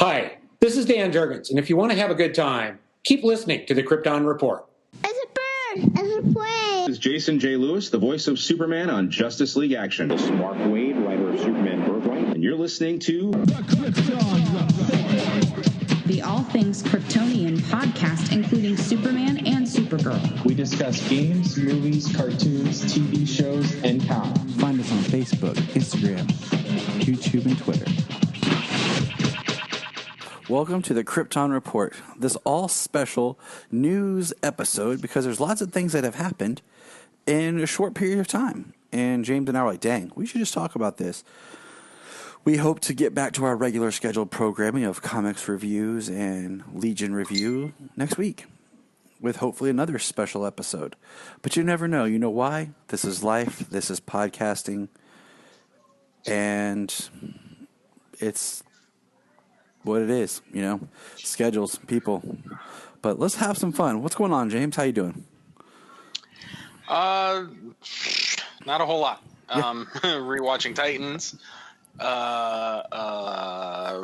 Hi, this is Dan Jurgens, and if you want to have a good time, keep listening to the Krypton Report. It's a bird. It's a plane. This is Jason J. Lewis, the voice of Superman on Justice League Action. This is Mark Wade, writer of Superman Birthright, and you're listening to The Krypton Report, the All Things Kryptonian podcast, including Superman and Supergirl. We discuss games, movies, cartoons, TV shows, and comics. Find us on Facebook, Instagram, YouTube, and Twitter. Welcome to the Krypton Report, this all-special news episode because there's lots of things that have happened in a short period of time. And James and I were like, dang, we should just talk about this. We hope to get back to our regular scheduled programming of comics reviews and Legion review next week with hopefully another special episode. But you never know. You know why? This is life. This is podcasting. And it's what it is, you know, schedules, people. But let's have some fun. What's going on, James? How you doing? Not a whole lot. Rewatching Titans.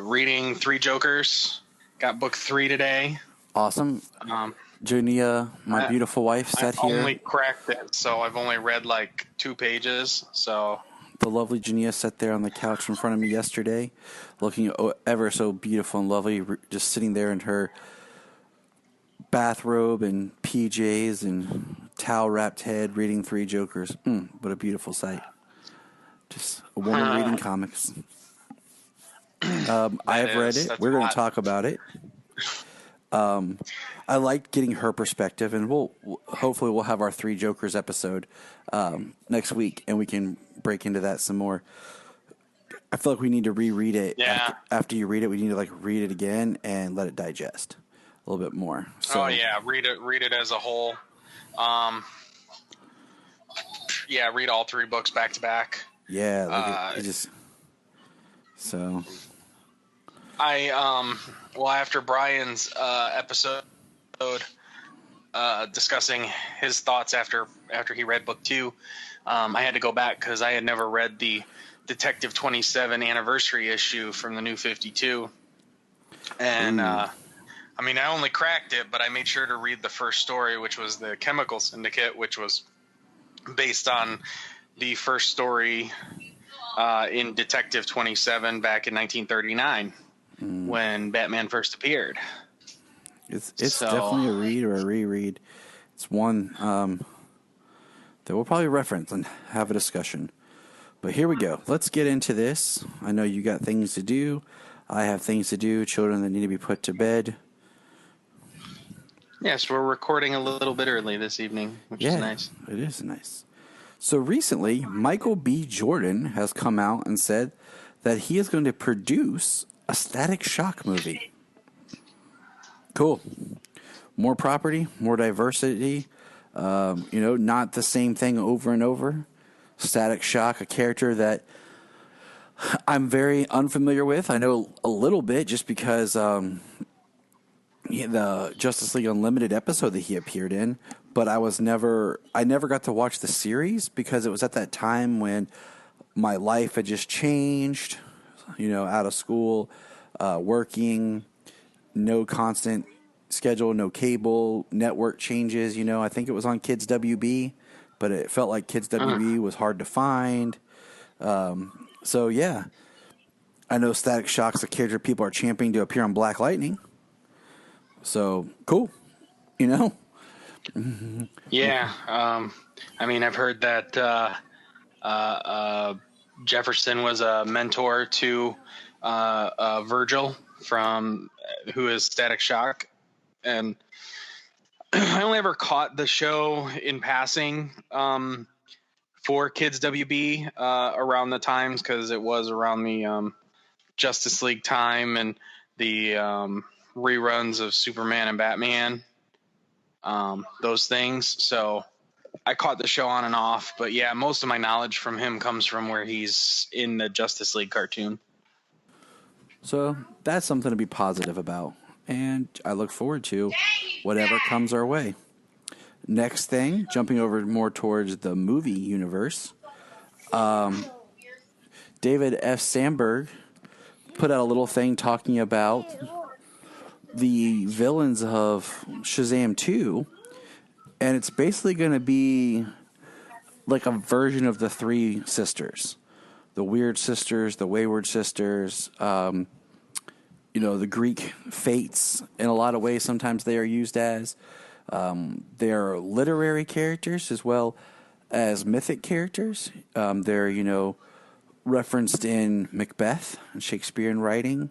Reading Three Jokers. Got book 3 today. Awesome. Junia, my beautiful wife, sat here. I only cracked it, so I've only read like 2 pages. So the lovely Junia sat there on the couch in front of me yesterday, looking ever so beautiful and lovely, just sitting there in her bathrobe and PJs and towel-wrapped head, reading Three Jokers. What a beautiful sight. Just a woman reading comics. I have read it. We're going to talk about it. I liked getting her perspective, and hopefully we'll have our Three Jokers episode next week, and we can break into that some more. I feel like we need to reread it. Yeah. After you read it, we need to read it again and let it digest a little bit more. So, read it as a whole. Read all 3 books back to back. Yeah, so. After Brian's episode discussing his thoughts after he read book 2, I had to go back because I had never read the Detective 27 anniversary issue from the New 52. And, I only cracked it, but I made sure to read the first story, which was the Chemical Syndicate, which was based on the first story in Detective 27 back in 1939 when Batman first appeared. It's definitely a read or a reread. It's one that we'll probably reference and have a discussion. But here we go. Let's get into this. I know you got things to do. I have things to do. Children that need to be put to bed. Yes, we're recording a little bit early this evening, which is nice. It is nice. So recently, Michael B. Jordan has come out and said that he is going to produce a Static Shock movie. Cool. More property, more diversity. Not the same thing over and over. Static Shock, a character that I'm very unfamiliar with. I know a little bit just because the Justice League Unlimited episode that he appeared in, but I never got to watch the series because it was at that time when my life had just changed, out of school, working, no constant schedule, no cable, network changes. I think it was on Kids WB, but it felt like Kids WB was hard to find. I know Static Shock's a character people are championing to appear on Black Lightning. So cool, Yeah, I've heard that Jefferson was a mentor to Virgil who is Static Shock, and I only ever caught the show in passing for Kids WB around the times because it was around the Justice League time and the reruns of Superman and Batman, those things. So I caught the show on and off, but yeah, most of my knowledge from him comes from where he's in the Justice League cartoon. So that's something to be positive about, and I look forward to whatever comes our way. Next thing, jumping over more towards the movie universe, David F. Sandberg put out a little thing talking about the villains of Shazam 2, and it's basically going to be like a version of the three sisters. The Weird Sisters, the Wayward Sisters, the Greek Fates. In a lot of ways, sometimes they are used as. They're literary characters as well as mythic characters. They're, referenced in Macbeth and Shakespearean writing.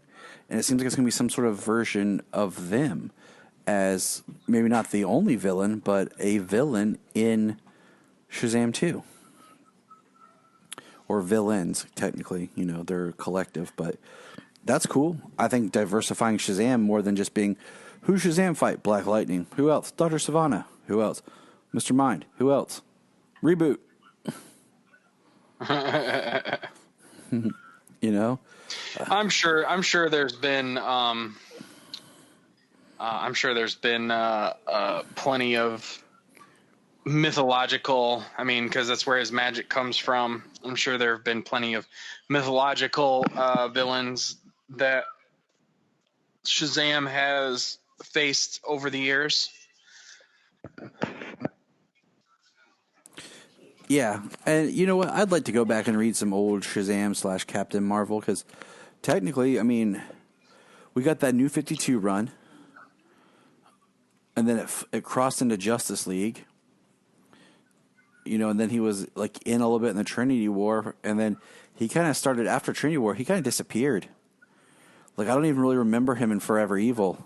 And it seems like it's going to be some sort of version of them as maybe not the only villain, but a villain in Shazam 2. Or villains, technically. They're collective, but that's cool. I think diversifying Shazam more than just being, who's Shazam fight? Black Lightning. Who else? Dr. Savannah. Who else? Mr. Mind. Who else? Reboot. I'm sure there's been plenty of mythological, because that's where his magic comes from. I'm sure there have been plenty of mythological villains that Shazam has faced over the years. Yeah, and you know what? I'd like to go back and read some old Shazam / Captain Marvel, because technically, we got that New 52 run, and then it crossed into Justice League, and then he was like in a little bit in the Trinity War, and then he kind of started after Trinity War. He kind of disappeared. Like, I don't even really remember him in Forever Evil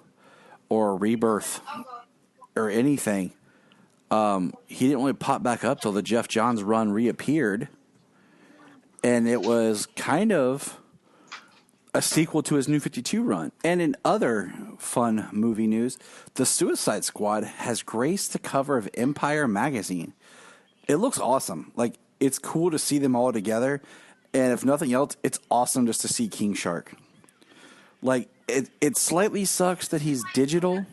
or Rebirth or anything. He didn't really pop back up till the Jeff Johns run reappeared, and it was kind of a sequel to his New 52 run. And in other fun movie news, the Suicide Squad has graced the cover of Empire magazine. It looks awesome. Like, it's cool to see them all together, and if nothing else, it's awesome just to see King Shark. Like, it slightly sucks that he's digital,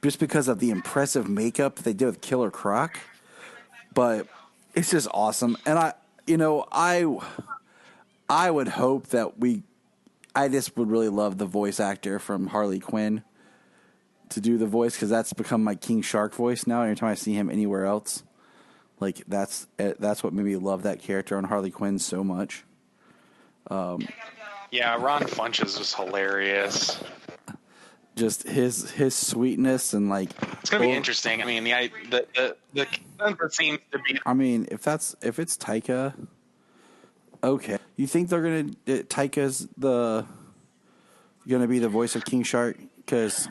just because of the impressive makeup that they did with Killer Croc. But it's just awesome. And I would hope that I just would really love the voice actor from Harley Quinn to do the voice, because that's become my King Shark voice now. Anytime I see him anywhere else, like, that's what made me love that character on Harley Quinn so much. Yeah, Ron Funches was hilarious. Just his sweetness and like, it's gonna be interesting. The seems to be. If it's Taika, okay. You think they're Taika's gonna be the voice of King Shark? Because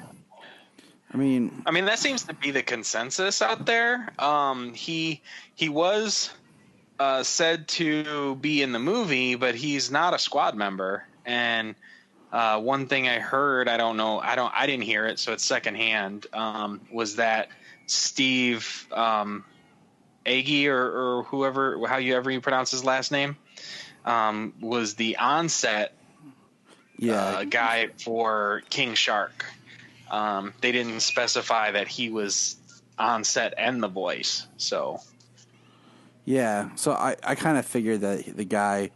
that seems to be the consensus out there. He was said to be in the movie, but he's not a squad member. And one thing I heard, I didn't hear it, so it's secondhand, was that Steve Agee or however you pronounce his last name, was the onset guy for King Shark. They didn't specify that he was on set and the voice. So yeah, so I kind of figured that the guy,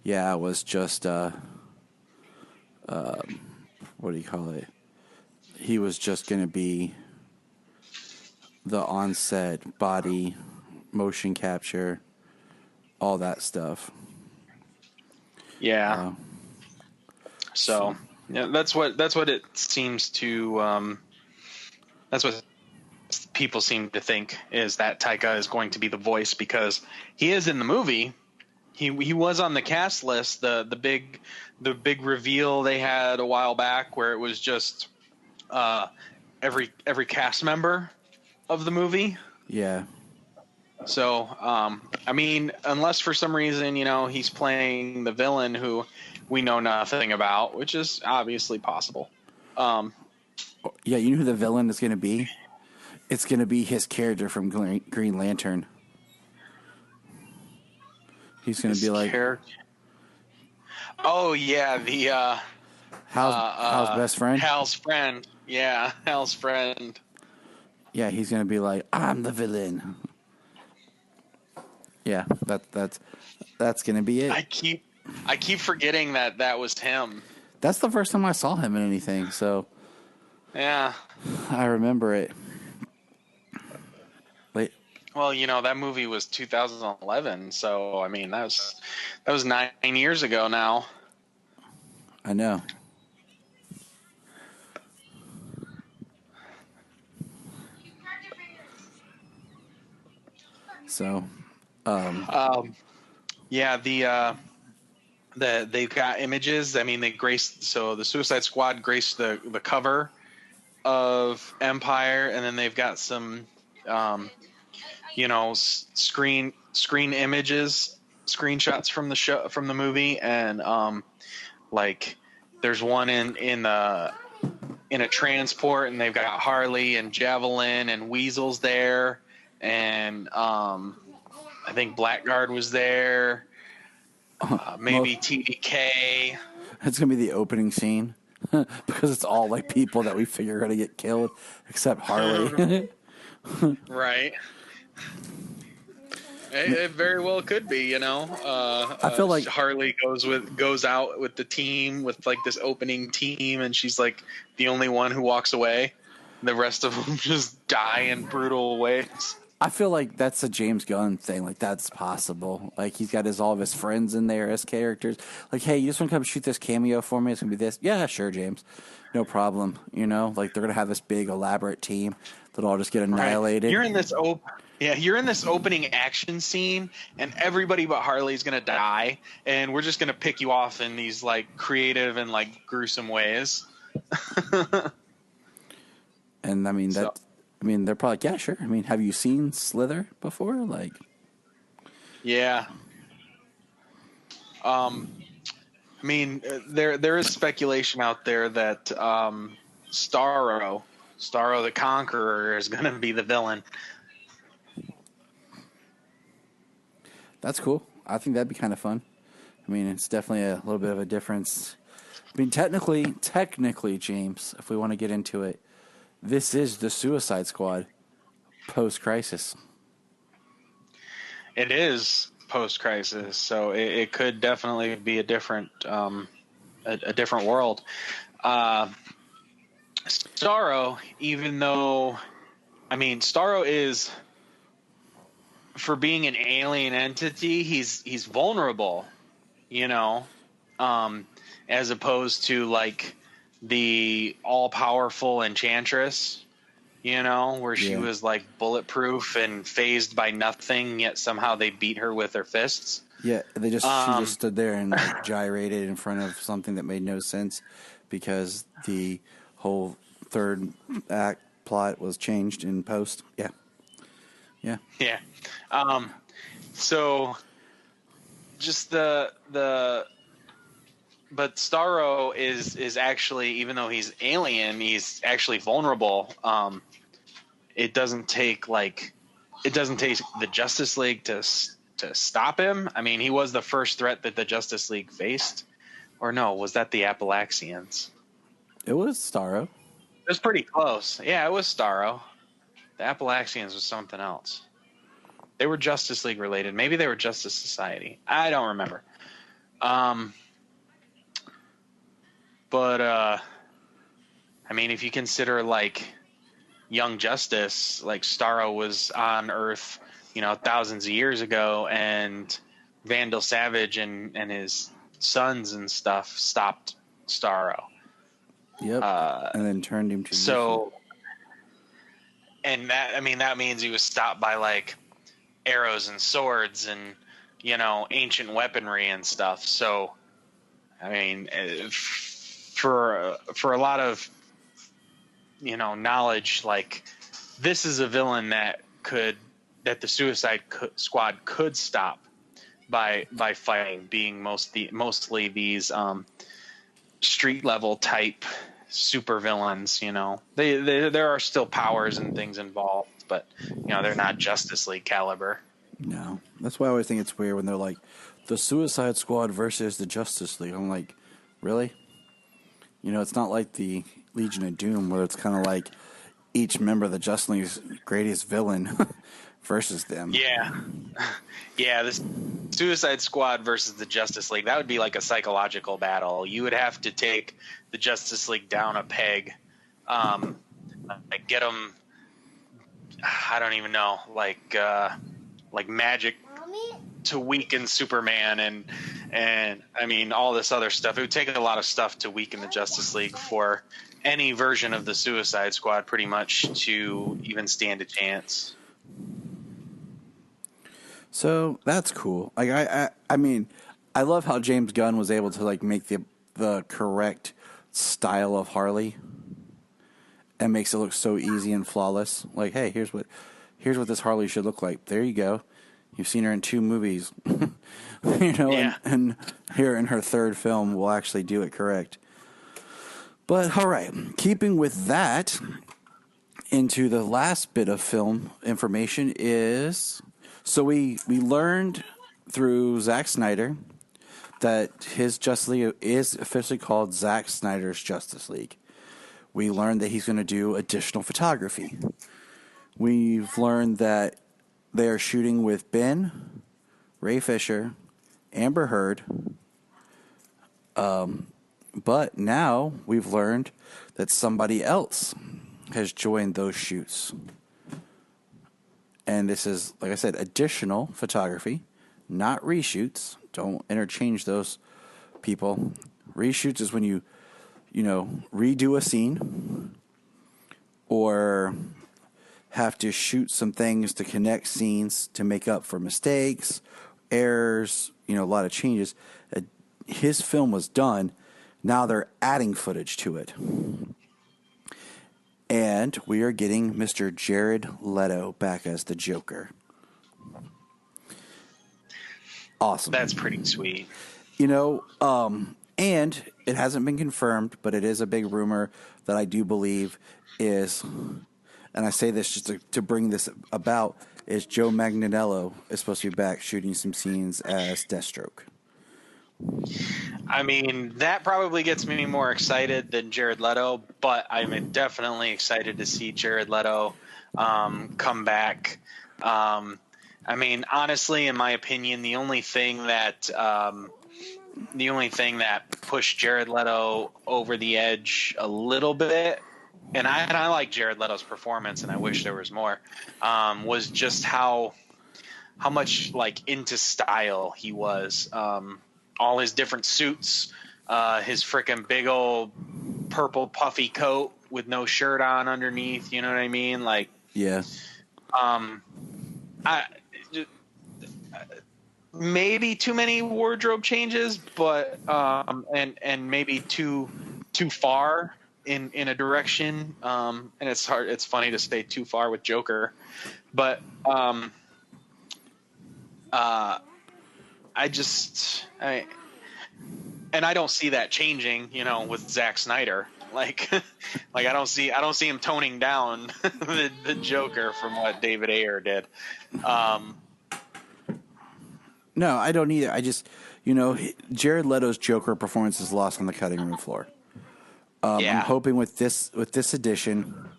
was just what do you call it? He was just going to be the on-set body, motion capture, all that stuff. Yeah. So yeah, that's what it seems to. That's what people seem to think, is that Taika is going to be the voice, because he is in the movie. He was on the cast list. The big reveal they had a while back, where it was just every cast member of the movie. Yeah. So unless for some reason he's playing the villain who we know nothing about, which is obviously possible. Yeah, you know who the villain is going to be? It's going to be his character from Green Lantern. He's going to be like, oh yeah, the Hal's best friend. Hal's friend. Yeah, Hal's friend. Yeah, he's going to be like, I'm the villain. Yeah, that's going to be it. I keep forgetting that was him. That's the first time I saw him in anything, so Yeah. I remember it. Wait, Well, that movie was 2011, so I mean that was 9 years ago now. I know. So, Yeah, they've got images. I mean, the Suicide Squad graced the cover of Empire, and then they've got some screen images, screenshots from the show, from the movie, and like there's one in a transport, and they've got Harley and Javelin and Weasel's there, and I think Blackguard was there, maybe TDK. it's going to be the opening scene because it's all like people that we figure are going to get killed except Harley. Right. It very well could be, I feel like Harley goes out with the team, with like this opening team, and she's like the only one who walks away. The rest of them just die in brutal ways. I feel like that's a James Gunn thing. Like, that's possible. Like, he's got all of his friends in there as characters. Like, hey, you just want to come shoot this cameo for me? It's going to be this. Yeah, sure, James. No problem. Like, they're going to have this big, elaborate team that'll all just get annihilated. Right. You're in this opening action scene, and everybody but Harley is going to die, and we're just going to pick you off in these, like, creative and, like, gruesome ways. And, I mean, they're probably like, yeah, sure. I mean, have you seen Slither before? Like, yeah. I mean, there is speculation out there that Starro the Conqueror is going to be the villain. that's cool. I think that'd be kind of fun. I mean, it's definitely a little bit of a difference. I mean, technically, James, if we want to get into it, this is the Suicide Squad post-crisis. It is post-crisis, so it could definitely be a different world. Starro, even though, I mean, Starro is, for being an alien entity, he's vulnerable, as opposed to like the all-powerful Enchantress, where she was like bulletproof and phased by nothing, yet somehow they beat her with their fists. Yeah, she just stood there and like, gyrated in front of something that made no sense because the whole third act plot was changed in post. Yeah. So just but Starro is actually, even though he's alien, he's actually vulnerable. It doesn't take the Justice League to stop him. I mean, he was the first threat that the Justice League faced. Or no, was that the Appalachians? It was Starro. It was pretty close. Yeah, it was Starro. The Appalachians was something else. They were Justice League related. Maybe they were Justice Society. I don't remember. But I mean, if you consider like Young Justice, like Starro was on Earth, thousands of years ago, and Vandal Savage and his sons and stuff stopped Starro. Yep. And then turned him to so. And that means he was stopped by like arrows and swords and ancient weaponry and stuff. So, I mean, for a lot of knowledge, like this is a villain that the Suicide Squad could stop by fighting, being mostly these street level type super villains. There are still powers and things involved, but they're not Justice League caliber. No, that's why I always think it's weird when they're like the Suicide Squad versus the Justice League. I'm like, really? It's not like the Legion of Doom where it's kind of like each member of the Justice League's greatest villain. versus them. Yeah. Yeah, this Suicide Squad versus the Justice League, that would be like a psychological battle. You would have to take the Justice League down a peg, like get them, I don't even know, like magic to weaken Superman and I mean all this other stuff. It would take a lot of stuff to weaken the Justice League for any version of the Suicide Squad pretty much to even stand a chance. So that's cool. Like I mean, I love how James Gunn was able to like make the correct style of Harley and makes it look so easy and flawless. Like, hey, here's what this Harley should look like. There you go. You've seen her in 2 movies. Yeah. and here in her 3rd film we'll actually do it correct. But all right, keeping with that, into the last bit of film information is, so we learned through Zack Snyder that his Justice League is officially called Zack Snyder's Justice League. We learned that he's going to do additional photography. We've learned that they are shooting with Ben, Ray Fisher, Amber Heard. But now we've learned that somebody else has joined those shoots. And this is, like I said, additional photography, not reshoots. Don't interchange those, people. Reshoots is when you redo a scene or have to shoot some things to connect scenes to make up for mistakes, errors, a lot of changes. His film was done. Now they're adding footage to it. And we are getting Mr. Jared Leto back as the Joker. Awesome. That's pretty sweet. And it hasn't been confirmed, but it is a big rumor that I do believe is, and I say this just to bring this about, is Joe Manganiello is supposed to be back shooting some scenes as Deathstroke. I mean, that probably gets me more excited than Jared Leto, but I'm definitely excited to see Jared Leto come back. I mean, honestly, in my opinion, the only thing that pushed Jared Leto over the edge a little bit, and I like Jared Leto's performance, and I wish there was more, was just how much like into style he was. All his different suits, his freaking big old purple puffy coat with no shirt on underneath. You know what I mean? Like, yeah. Maybe too many wardrobe changes, but and maybe too far in a direction. And it's hard. It's funny to stay too far with Joker, but I don't see that changing, with Zack Snyder. Like I don't see him toning down the Joker from what David Ayer did. No, I don't either. I just, Jared Leto's Joker performance is lost on the cutting room floor. Yeah. I'm hoping with this edition,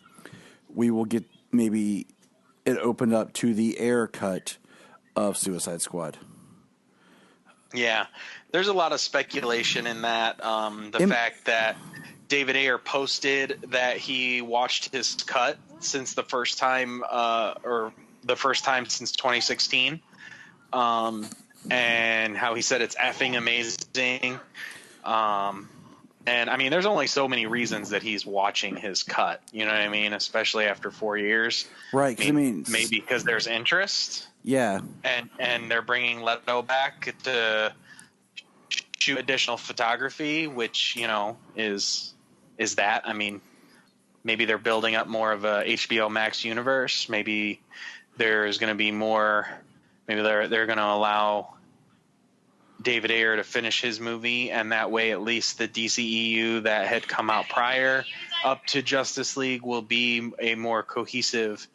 we will get maybe it opened up to the Ayer cut of Suicide Squad. Yeah, there's a lot of speculation in that. The fact that David Ayer posted that he watched his cut since the first time, or the first time since 2016. And how he said it's effing amazing. And I mean, there's only so many reasons that he's watching his cut. You know what I mean? Especially after 4 years. Right. Maybe because there's interest. Yeah. And they're bringing Leto back to shoot additional photography, which, is that. I mean, maybe they're building up more of a HBO Max universe. Maybe there's going to be more. Maybe they're going to allow David Ayer to finish his movie, and that way at least the DCEU that had come out prior up to Justice League will be a more cohesive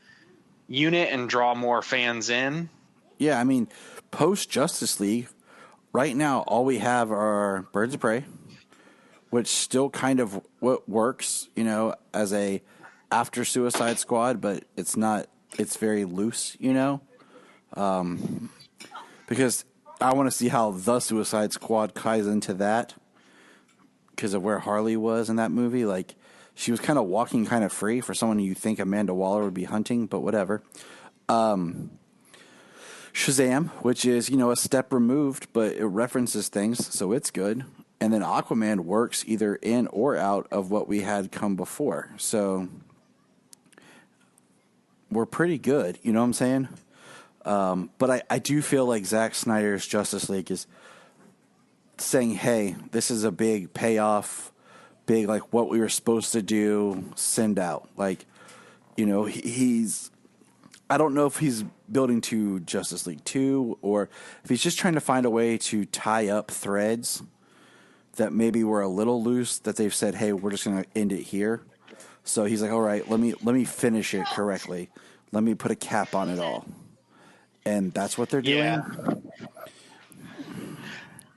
unit and draw more fans in. Yeah, I mean, post Justice League, right now all we have are Birds of Prey, which still kind of what works, as a after Suicide Squad, but it's not it's very loose, because I want to see how the Suicide Squad ties into that because of where Harley was in that movie. Like, she was kind of walking kind of free for someone you think Amanda Waller would be hunting, but whatever. Shazam, which is, a step removed, but it references things, so it's good. And then Aquaman works either in or out of what we had come before. So we're pretty good, you know what I'm saying? But I do feel like Zack Snyder's Justice League is saying, hey, this is a big payoff, big, like, what we were supposed to do, send out. Like, he's... I don't know if he's building to Justice League 2 or if he's just trying to find a way to tie up threads that maybe were a little loose, that they've said, hey, we're just going to end it here. So he's like, all right, let me finish it correctly. Let me put a cap on it all. And that's what they're doing. Yeah.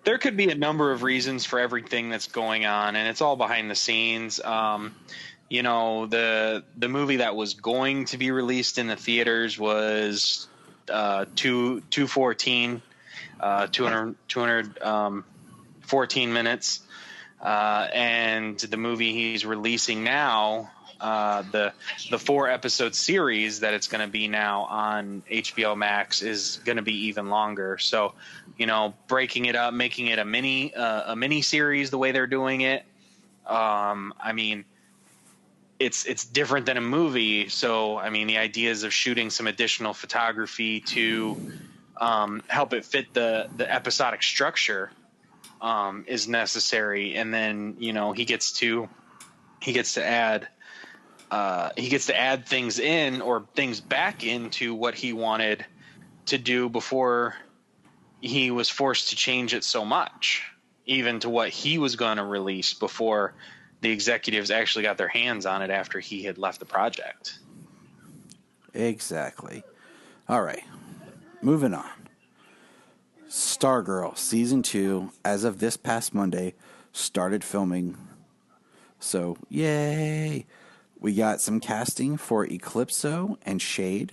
There could be a number of reasons for everything that's going on, and it's all behind the scenes. The movie that was going to be released in the theaters was 214 minutes. And the movie he's releasing now, the 4-episode series that it's going to be now on HBO Max is going to be even longer. So, breaking it up, making it a mini series the way they're doing it. It's different than a movie. So, the ideas of shooting some additional photography to help it fit the episodic structure is necessary. And then, he gets to add things in or things back into what he wanted to do before he was forced to change it so much, even to what he was going to release before the executives actually got their hands on it after he had left the project. Exactly. All right. Moving on. Stargirl Season 2, as of this past Monday, started filming. So, yay. We got some casting for Eclipso and Shade,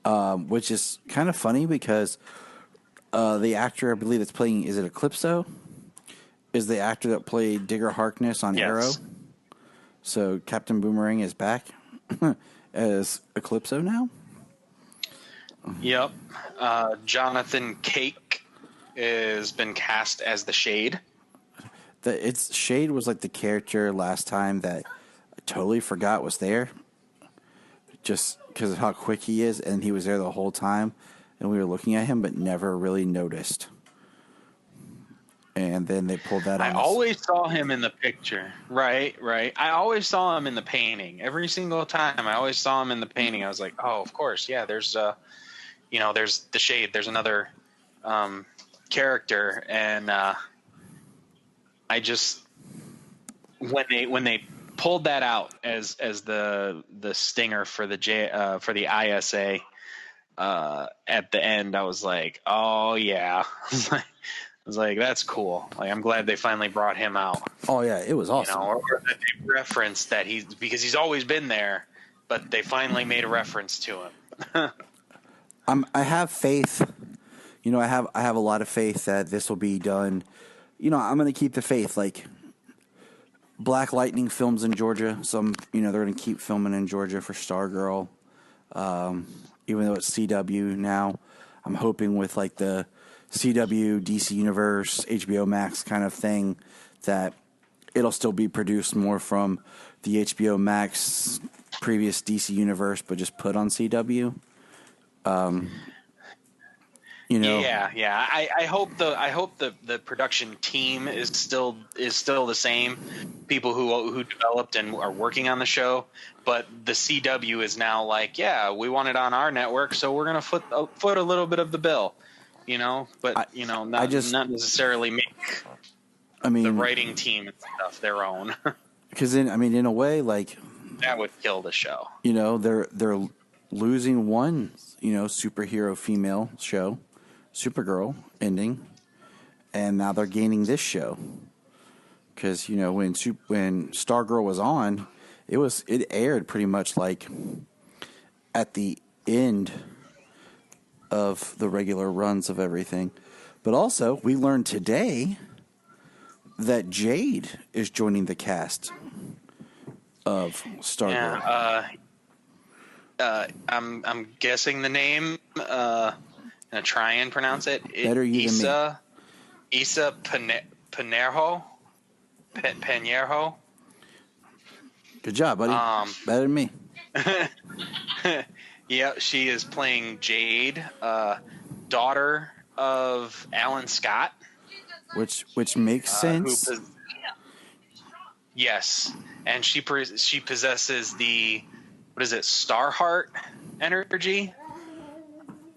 which is kind of funny because the actor, I believe, that's playing, is it Eclipso? Is the actor that played Digger Harkness on Arrow. So Captain Boomerang is back as Eclipso now? Yep. Jonathan Cake has been cast as the Shade. Shade was like the character last time that I totally forgot was there, just because of how quick he is, and he was there the whole time, and we were looking at him but never really noticed. And then they pulled that on us. Always saw him in the picture. Right. I always saw him in the painting. Every single time I always saw him in the painting. I was like, oh, of course. Yeah, there's there's the Shade. There's another character. And I just, when they pulled that out as the stinger for the ISA at the end, I was like, oh yeah. I was like, that's cool. Like, I'm glad they finally brought him out. Oh yeah, it was awesome. Or that they referenced that because he's always been there, but they finally made a reference to him. I have faith. I have a lot of faith that this will be done. I'm going to keep the faith. Like, Black Lightning films in Georgia, so they're going to keep filming in Georgia for Stargirl. Even though it's CW now, I'm hoping with like the CW, DC Universe, HBO Max kind of thing that it'll still be produced more from the HBO Max previous DC Universe, but just put on CW. Yeah. I hope the production team is still the same people who developed and are working on the show, but the CW is now like, yeah, we want it on our network, so we're gonna foot a little bit of the bill. Not necessarily make the writing team and stuff their own. Because in a way, like, that would kill the show. They're losing one, superhero female show, Supergirl, ending, and now they're gaining this show. Because when Stargirl was on, it aired pretty much like at the end of the regular runs of everything. But also, we learned today that Jade is joining the cast of Stargirl. Yeah, I'm guessing the name. Gonna try and pronounce it. Better you than me. Isa Panejo. Panejo. Good job, buddy. Better than me. Yeah, she is playing Jade, daughter of Alan Scott, which makes sense. Yes, and she possesses the Starheart energy.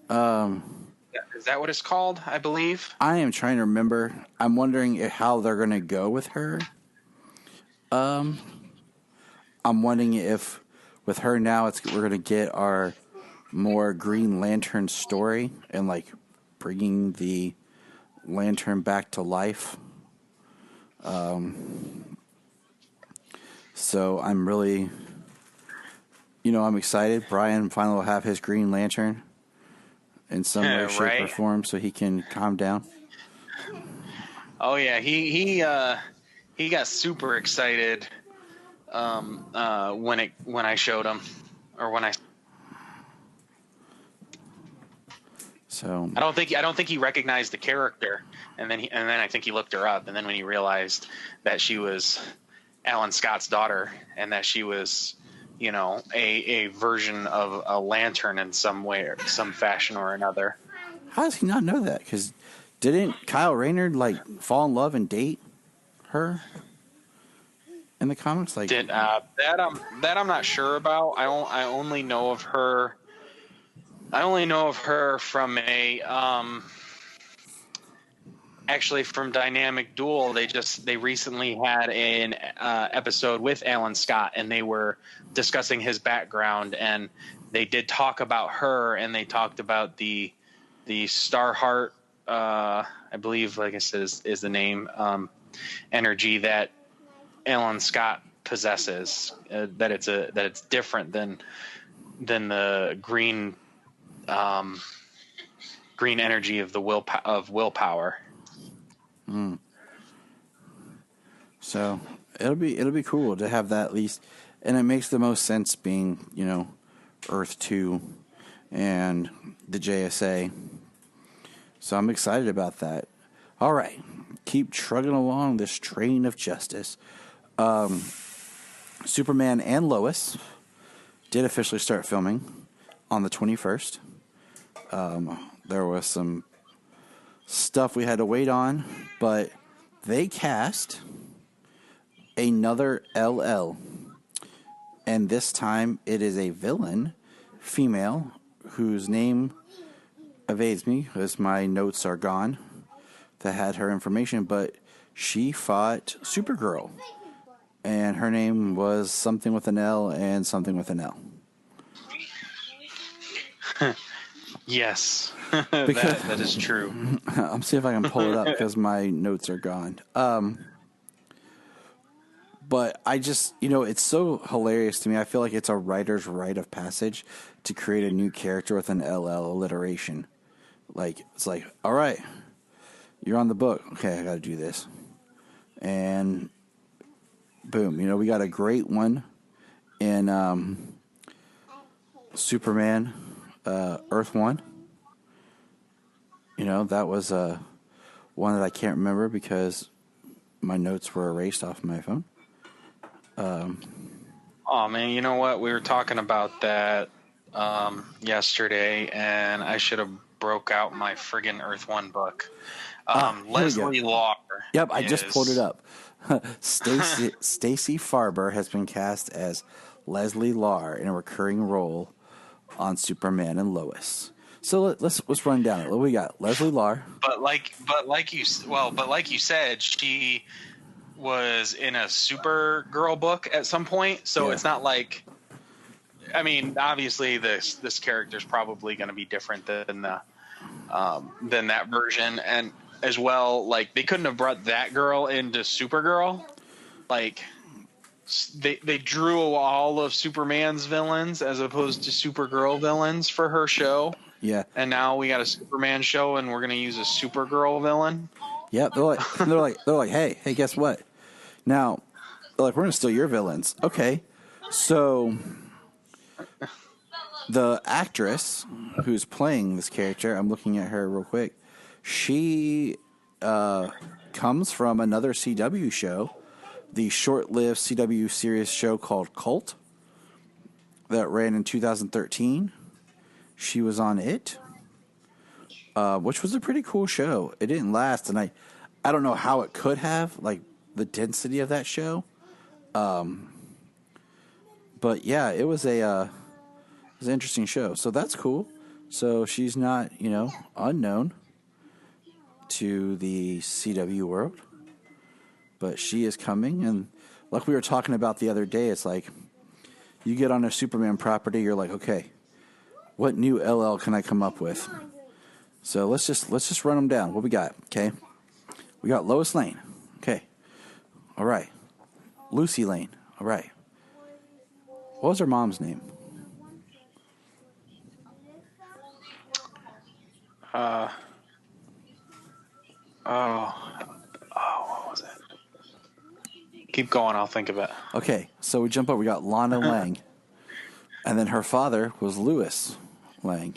Is that what it's called? I believe. I am trying to remember. I'm wondering how they're going to go with her. I'm wondering if with her now we're going to get our more Green Lantern story and like bringing the Lantern back to life. So I'm really, I'm excited. Brian finally will have his Green Lantern in some way, shape, or form, so he can calm down. Oh yeah, he got super excited when I showed him, or when I. So I don't think he recognized the character, and then I think he looked her up, and then when he realized that she was Alan Scott's daughter and that she was, a version of a Lantern in some way or some fashion or another. How does he not know that? Because didn't Kyle Rayner fall in love and date her in the comics? That I'm not sure about. I only know of her. From actually from Dynamic Duel. They recently had an episode with Alan Scott, and they were discussing his background, and they did talk about her, and they talked about the Starheart, I believe, like I said, is the name, energy that Alan Scott possesses. That it's different than the green energy of the willpower. So it'll be cool to have that at least, and it makes the most sense being Earth 2 and the JSA. So I'm excited about that. All right, keep trugging along this train of justice. Superman and Lois did officially start filming on the 21st. There was some stuff we had to wait on, but they cast another LL, and this time it is a villain, female, whose name evades me because my notes are gone that had her information, but she fought Supergirl, and her name was something with an L and something with an L. Yes, that is true. I'm seeing if I can pull it up because my notes are gone. But I just, it's so hilarious to me. I feel like it's a writer's rite of passage to create a new character with an LL alliteration. It's like, all right, you're on the book. Okay, I got to do this. And boom, we got a great one in Superman Earth 1. That was one that I can't remember because my notes were erased off my phone. Oh man, you know what? We were talking about that yesterday, and I should have broke out my friggin' Earth 1 book. Leslie Law. Yep, I just pulled it up. Stacey Farber has been cast as Leslie Law in a recurring role on Superman and Lois. So let's run down it. What we got? Leslie Law. But like you said, she was in a Supergirl book at some point, so It's not like. I mean, obviously this character is probably going to be different than that version, and as well, they couldn't have brought that girl into Supergirl, they drew all of Superman's villains as opposed to Supergirl villains for her show. Yeah. And now we got a Superman show, and we're gonna use a Supergirl villain. Yep. They're like, hey, guess what? Now, they're like, we're gonna steal your villains. Okay. So the actress who's playing this character, I'm looking at her real quick. She comes from another CW show, the short-lived CW series show called Cult that ran in 2013. She was on it, which was a pretty cool show. It didn't last, and I don't know how it could have, like the density of that show. But yeah, it was an interesting show. So that's cool. So she's not, unknown to the CW world, but she is coming. And like we were talking about the other day, it's like you get on a Superman property, you're like, okay, what new LL can I come up with? So let's just run them down. What we got? Okay, we got Lois Lane. Okay, all right. Lucy Lane. All right. What was her mom's name? What was it? Keep going, I'll think of it. Okay, so we jump up. We got Lana Lang, and then her father was Louis Lang,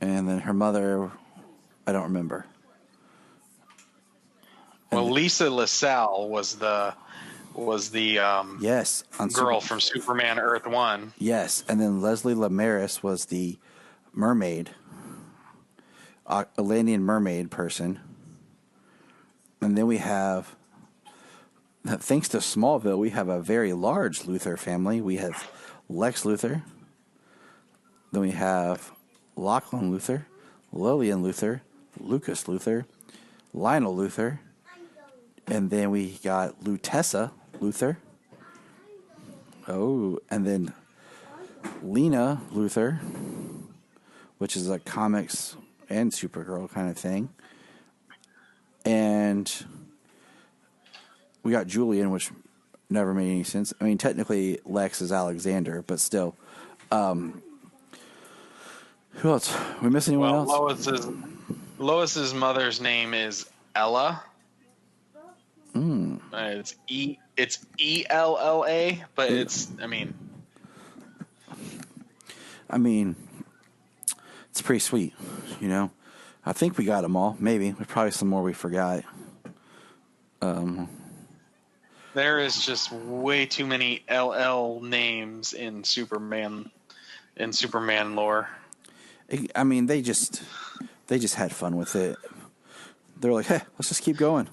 and then her mother, I don't remember. Well, Lisa LaSalle was the yes, on girl from Superman Earth 1. Yes, and then Leslie Lamaris was the mermaid, Atlantean mermaid person. And then we have, thanks to Smallville, we have a very large Luthor family. We have Lex Luthor. Then we have Lachlan Luthor, Lillian Luthor, Lucas Luthor, Lionel Luthor. And then we got Lutessa Luthor. Oh, and then Lena Luthor, which is a comics and Supergirl kind of thing. And we got Julian, which never made any sense. I mean, technically Lex is Alexander, but still. Who else? We miss anyone else? Lois's mother's name is Ella. It's ELLA, but it's it's pretty sweet, I think we got them all. Maybe there's probably some more we forgot. There is just way too many LL names in Superman lore. I mean, they just had fun with it. They're like, hey, let's just keep going.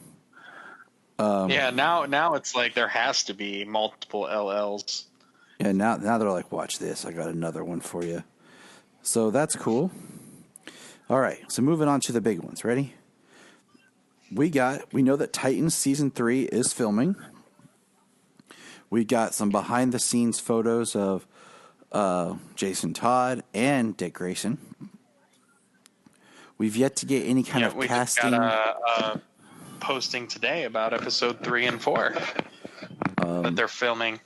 Now it's like there has to be multiple LLs. Yeah, now they're like, watch this. I got another one for you. So that's cool. All right, so moving on to the big ones. Ready? We know that Titans Season 3 is filming. We got some behind-the-scenes photos of Jason Todd and Dick Grayson. We've yet to get any kind of casting. We got a posting today about episode 3 and 4 that they're filming.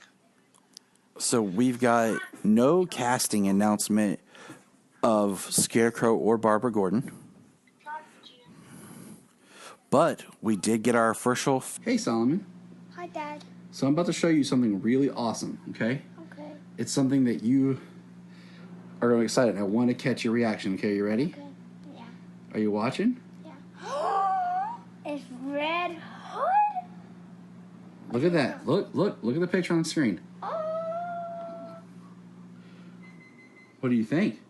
So we've got no casting announcement of Scarecrow or Barbara Gordon. But we did get our official... Hey, Solomon. Hi, Dad. So I'm about to show you something really awesome, okay? Okay. It's something that you are really excited. I want to catch your reaction. Okay, you ready? Okay. Yeah. Are you watching? Yeah. It's Red Hood. Look at that. Look at the picture on the screen. Oh. What do you think?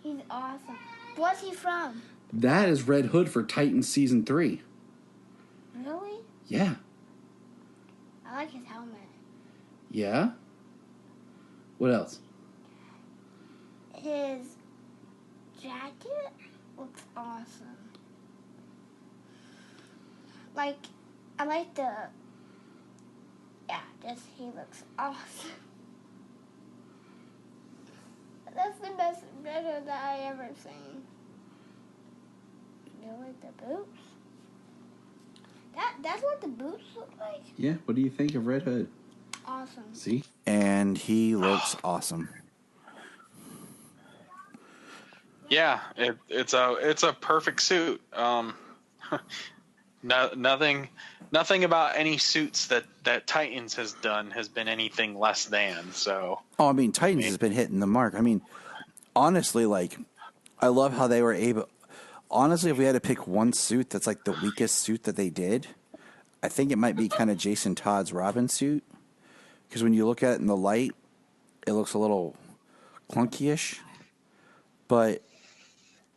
He's awesome. What's he from? That is Red Hood for Titans Season 3. Really? Yeah. I like his helmet. Yeah? What else? His jacket looks awesome. I like the... Yeah, he looks awesome. That's the best Red Hood that I ever seen. You like the boots? That's what the boots look like? Yeah, what do you think of Red Hood? awesome. See? And he looks awesome. Yeah, it's a perfect suit. Nothing about any suits that Titans has done has been anything less than. So. Oh, I mean, Titans has been hitting the mark. I mean, honestly, like, I love how they were able. Honestly, if we had to pick one suit that's like the weakest suit that they did, I think it might be kind of Jason Todd's Robin suit. Because when you look at it in the light, it looks a little clunky-ish. But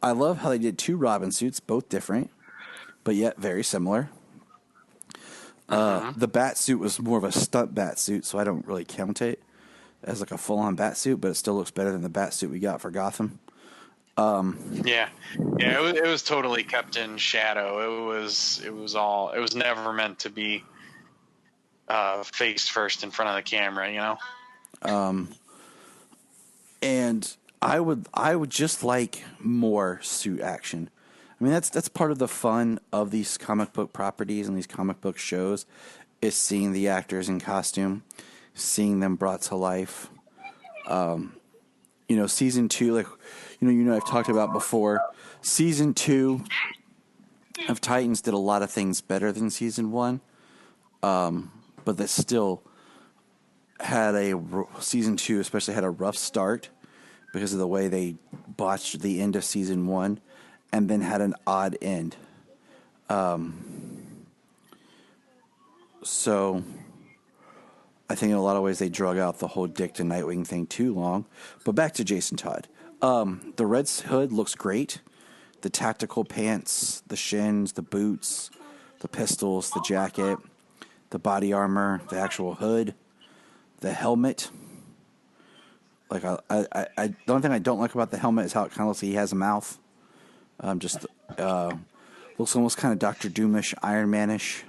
I love how they did two Robin suits, both different, but yet very similar. The bat suit was more of a stunt bat suit, so I don't really count it as like a full-on bat suit, but it still looks better than the bat suit we got for Gotham. Yeah, it was totally kept in shadow. It was never meant to be face first in front of the camera, you know. And I would just like more suit action. I mean, that's part of the fun of these comic book properties and these comic book shows is seeing the actors in costume, seeing them brought to life. Season 2, like, I've talked about before, season 2 of Titans did a lot of things better than season 1. But that still had season 2 especially had a rough start because of the way they botched the end of season 1 and then had an odd end. So I think in a lot of ways they drug out the whole Dick to Nightwing thing too long. But back to Jason Todd. The red hood looks great. The tactical pants, the shins, the boots, the pistols, the jacket, the body armor, the actual hood, the helmet. Like the only thing I don't like about the helmet is how it kind of looks like he has a mouth. Looks almost kind of Dr. Doomish, Iron Man-ish.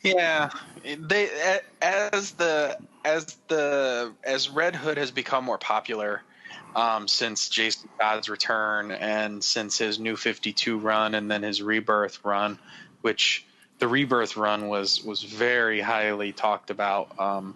Yeah, as Red Hood has become more popular since Jason Todd's return and since his New 52 run and then his Rebirth run, which the Rebirth run was very highly talked about.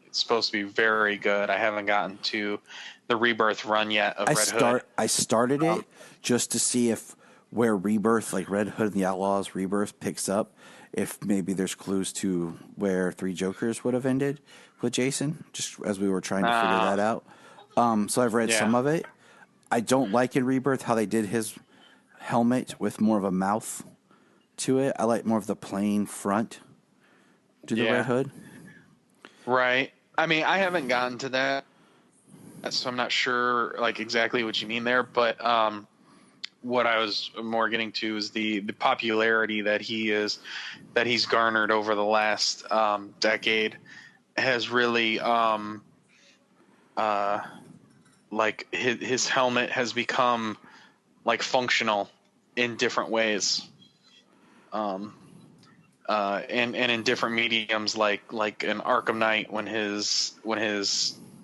It's supposed to be very good. I haven't gotten to the Rebirth run yet of Red Hood. I started it just to see if where Rebirth, like Red Hood and the Outlaws Rebirth, picks up, if maybe there's clues to where Three Jokers would have ended with Jason, just as we were trying to figure that out. So I've read some of it. I don't like in Rebirth how they did his helmet with more of a mouth to it. I like more of the plain front to the Red Hood. Right. I mean, I haven't gotten to that, so I'm not sure like exactly what you mean there. But what I was more getting to is the popularity that he's garnered over the last decade has really like his helmet has become like functional in different ways. And in different mediums, like an Arkham Knight when his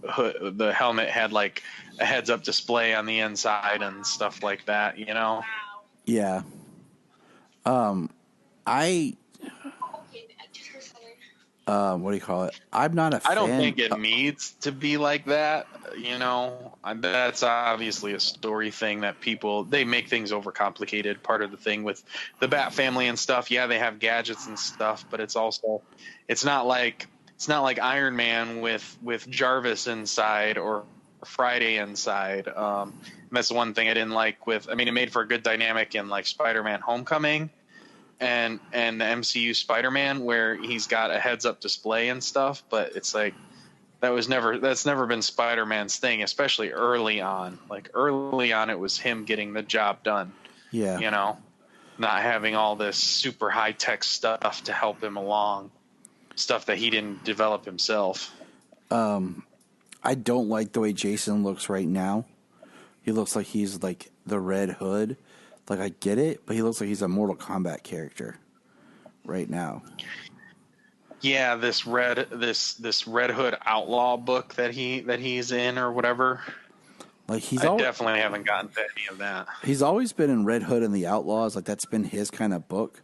hood, the helmet had like a heads up display on the inside and stuff like that, you know? Yeah. What do you call it? I'm not a fan. I don't think it needs to be like that, you know? That's obviously a story thing that they make things overcomplicated. Part of the thing with the Bat family and stuff, yeah, they have gadgets and stuff, but it's not like Iron Man with Jarvis inside or Friday inside. And that's the one thing I didn't like it made for a good dynamic in like Spider-Man Homecoming and the MCU Spider-Man where he's got a heads up display and stuff, but it's like that's never been Spider-Man's thing, especially early on. Like early on it was him getting the job done. Yeah. You know, not having all this super high tech stuff to help him along, stuff that he didn't develop himself. I don't like the way Jason looks right now. He looks like he's like the Red Hood. Like I get it, but he looks like he's a Mortal Kombat character right now. Yeah, this Red Hood Outlaw book that he's in or whatever. Like I definitely haven't gotten to any of that. He's always been in Red Hood and the Outlaws. Like that's been his kind of book.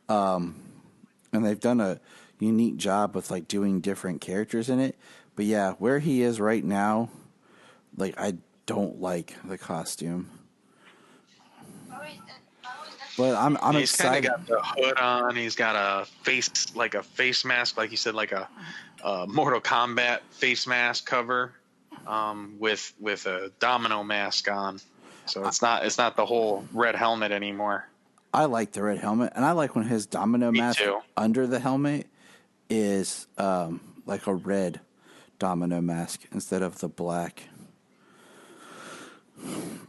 And they've done unique job with like doing different characters in it. But yeah, where he is right now, like I don't like the costume. But I'm He's kind of excited. got the hood on. He's got a face mask, like you said, like a Mortal Kombat face mask cover, with a domino mask on. So it's not the whole red helmet anymore. I like the red helmet, and I like when his domino Me mask too. under the helmet is like a red domino mask instead of the black.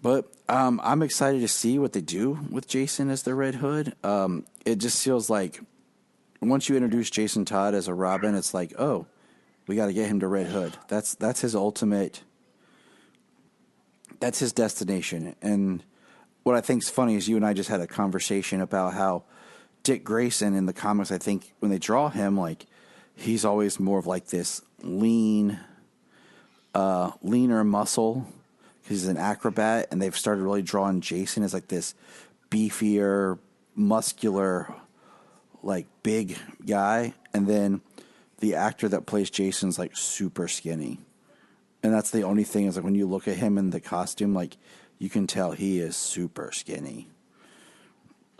But I'm excited to see what they do with Jason as the Red Hood. It just feels like once you introduce Jason Todd as a Robin, it's like, oh, we got to get him to Red Hood. That's his ultimate. That's his destination. And what I think is funny is you and I just had a conversation about how Dick Grayson in the comics, I think when they draw him, like he's always more of like this leaner muscle. He's an acrobat, and they've started really drawing Jason as like this beefier, muscular, like big guy. And then the actor that plays Jason's like super skinny. And that's the only thing is like when you look at him in the costume, like you can tell he is super skinny.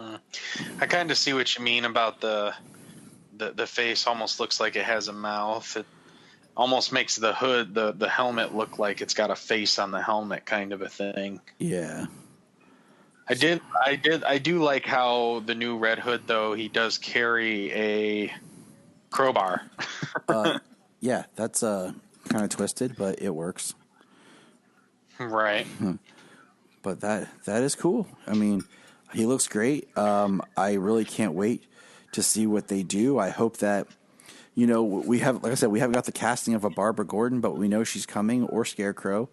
I kind of see what you mean about the face almost looks like it has a mouth. It almost makes the hood, the helmet look like it's got a face on the helmet kind of a thing. Yeah. I do like how the new Red Hood, though, he does carry a crowbar. Yeah, that's kind of twisted, but it works. Right. But that is cool. I mean, he looks great. I really can't wait to see what they do. I hope that, you know, we have, like I said, we haven't got the casting of a Barbara Gordon, but we know she's coming, or Scarecrow.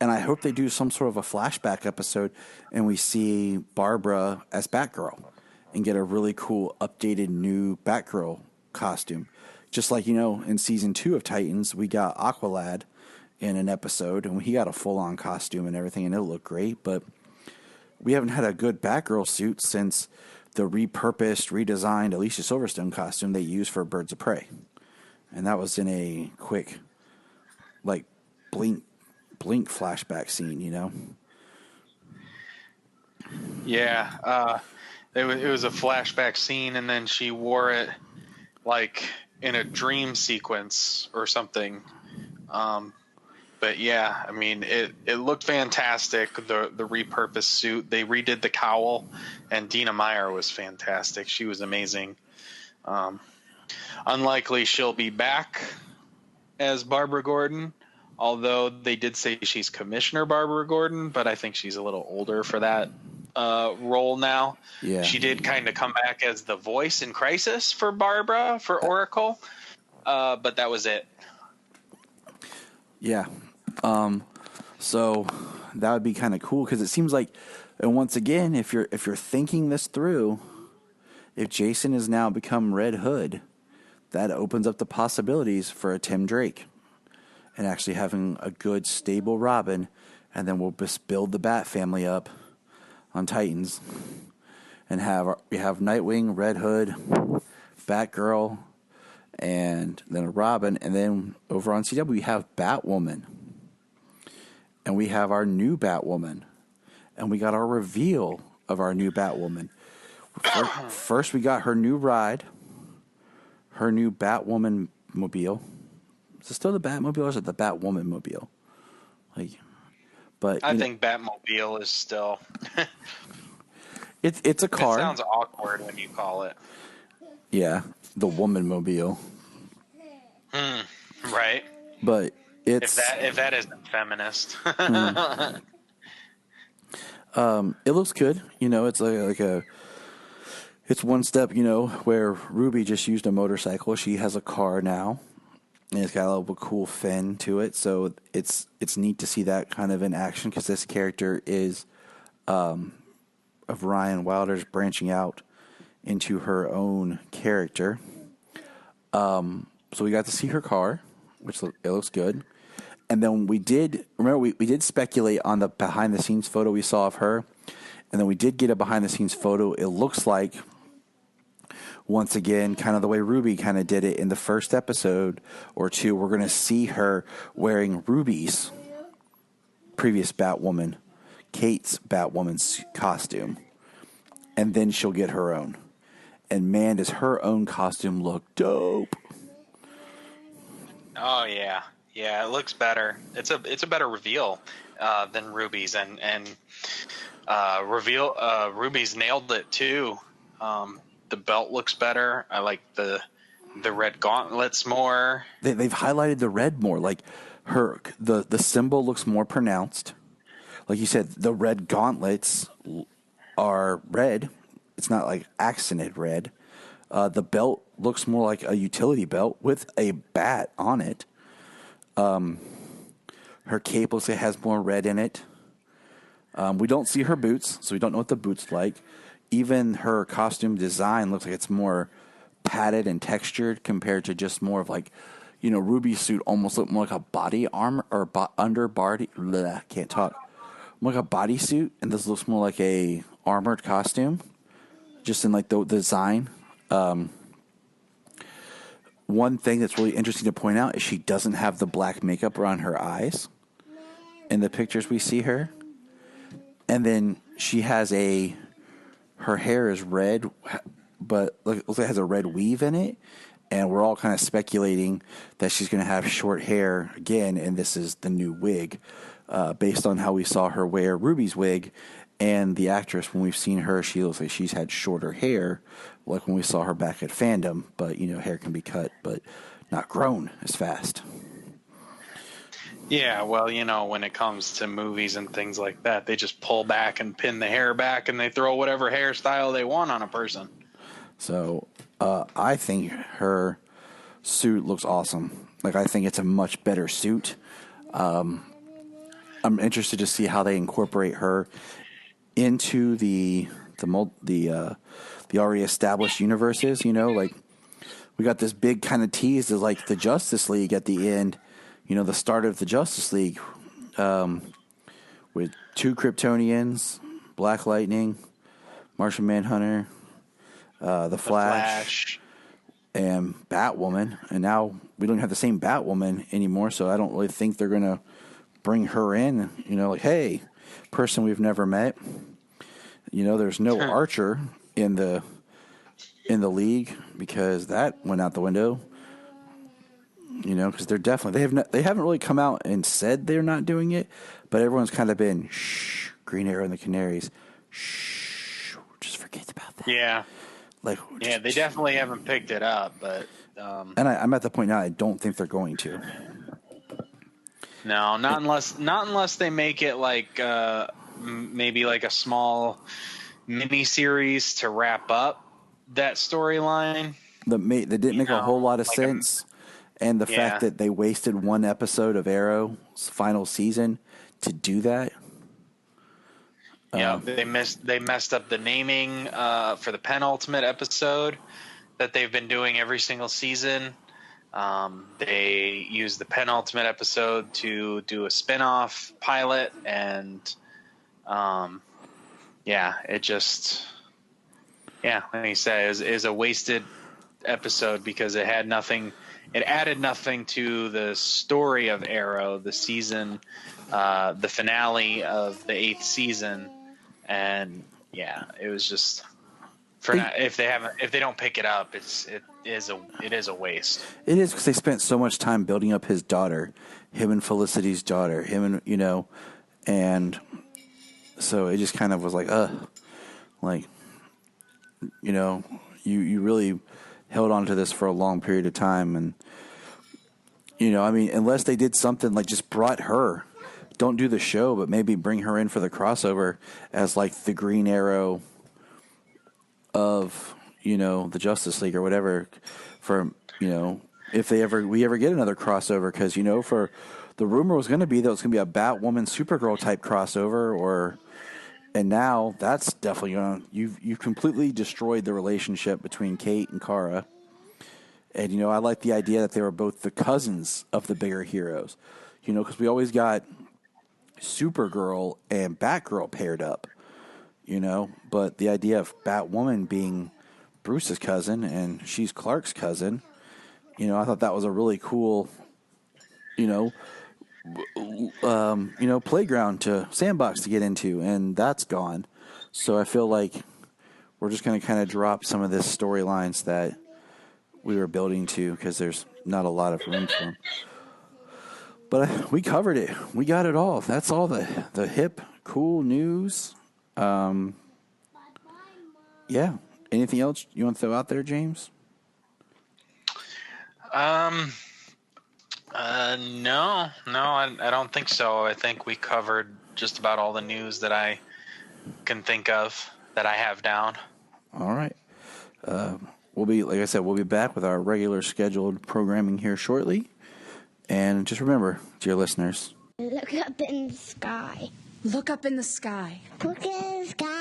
And I hope they do some sort of a flashback episode and we see Barbara as Batgirl and get a really cool, updated, new Batgirl costume. Just like, you know, in season 2 of Titans, we got Aqualad in an episode and he got a full-on costume and everything, and it looked great. But we haven't had a good Batgirl suit since the repurposed, redesigned Alicia Silverstone costume they used for Birds of Prey. And that was in a quick, like, blink flashback scene, you know? Yeah. It was a flashback scene, and then she wore it like in a dream sequence or something. But yeah, I mean, it looked fantastic. The repurposed suit, they redid the cowl, and Dina Meyer was fantastic. She was amazing. Unlikely she'll be back as Barbara Gordon, although they did say she's Commissioner Barbara Gordon, but I think she's a little older for that role now. Yeah. She did kind of come back as the voice in Crisis for Barbara, for Oracle, but that was it. Yeah. So that would be kind of cool, because it seems like, and once again, if you're thinking this through, if Jason has now become Red Hood, that opens up the possibilities for a Tim Drake and actually having a good, stable Robin, and then we'll just build the Bat family up on Titans and we have Nightwing, Red Hood, Batgirl, and then a Robin, and then over on CW we have Batwoman, and we have our new Batwoman, and we got our reveal of our new Batwoman. First we got her new ride, her new Batwoman mobile. Is it still the Batmobile, or is it the Batwoman mobile? But I think Batmobile is still. it's a car. It sounds awkward when you call it. Yeah, the Woman mobile. Right. But it's if that isn't feminist. It looks good. You know, it's it's one step, you know, where Ruby just used a motorcycle. She has a car now, and it's got a little cool fin to it. So it's neat to see that kind of in action, because this character is of Ryan Wilder's branching out into her own character. So we got to see her car, which it looks good. And then we did speculate on the behind the scenes photo we saw of her. And then we did get a behind the scenes photo. It looks like once again, kind of the way Ruby kind of did it in the first episode or two. We're going to see her wearing Ruby's previous Batwoman, Kate's Batwoman's costume, and then she'll get her own. And man, does her own costume look dope. Oh yeah, yeah, it looks better. It's a better reveal than Ruby's, and Ruby's nailed it too. The belt looks better. I like the red gauntlets more. They've highlighted the red more. Like the symbol looks more pronounced. Like you said, the red gauntlets are red. It's not like accented red. The belt looks more like a utility belt with a bat on it. Her cape looks like it has more red in it. We don't see her boots, so we don't know what the boots like. Even her costume design looks like it's more padded and textured compared to just more of like, Ruby's suit almost looked more like a body armor or under body. Can't talk. More like a bodysuit, and this looks more like a armored costume, just in like the design. One thing that's really interesting to point out is she doesn't have the black makeup around her eyes in the pictures we see her. And then she has her hair is red, but looks like it has a red weave in it. And we're all kind of speculating that she's going to have short hair again, and this is the new wig, based on how we saw her wear Ruby's wig. And the actress, when we've seen her, she looks like she's had shorter hair, like when we saw her back at Fandom. But, hair can be cut, but not grown as fast. Yeah, well, when it comes to movies and things like that, they just pull back and pin the hair back, and they throw whatever hairstyle they want on a person. So I think her suit looks awesome. Like, I think it's a much better suit. I'm interested to see how they incorporate her into the already established universes. Like, we got this big kind of tease of like the Justice League at the end. The start of the Justice League with 2 Kryptonians, Black Lightning, Martian Manhunter, the Flash, and Batwoman. And now we don't have the same Batwoman anymore, so I don't really think they're going to bring her in. Like, hey, person we've never met. There's no Archer in the league because that went out the window. Because they haven't really come out and said they're not doing it, but everyone's kind of been Green Arrow and the Canaries, just forget about that. Yeah, they definitely haven't picked it up, but and I'm at the point now I don't think they're going to. No, not unless they make it like maybe like a small mini series to wrap up that storyline. They didn't make a whole lot of sense. And the fact that they wasted one episode of Arrow's final season to do that. Yeah, they messed up the naming for the penultimate episode that they've been doing every single season. They used the penultimate episode to do a spin-off pilot, and it just like you said, is a wasted episode because it had nothing. It added nothing to the story of Arrow, the season, the finale of the 8th season, and it was just if they don't pick it up, it is a waste. It is because they spent so much time building up his daughter, him and Felicity's daughter, and so it just kind of was like, you really held on to this for a long period of time. And, unless they did something like just brought her, don't do the show, but maybe bring her in for the crossover as like the Green Arrow of, the Justice League or whatever for, if we ever get another crossover. Cause for the rumor was going to be that it was going to be a Batwoman Supergirl type crossover and now that's definitely you've completely destroyed the relationship between Kate and Kara. And, I like the idea that they were both the cousins of the bigger heroes, because we always got Supergirl and Batgirl paired up, but the idea of Batwoman being Bruce's cousin, and she's Clark's cousin. You know, I thought that was a really cool, playground sandbox to get into, and that's gone. So I feel like we're just going to kind of drop some of this storylines that we were building to because there's not a lot of room for them. But we covered it. We got it all. That's all the hip, cool news. Yeah. Anything else you want to throw out there, James? No, I don't think so. I think we covered just about all the news that I can think of that I have down. All right. Like I said, we'll be back with our regular scheduled programming here shortly. And just remember, dear listeners, Look up in the sky. Look up in the sky. Look in the sky.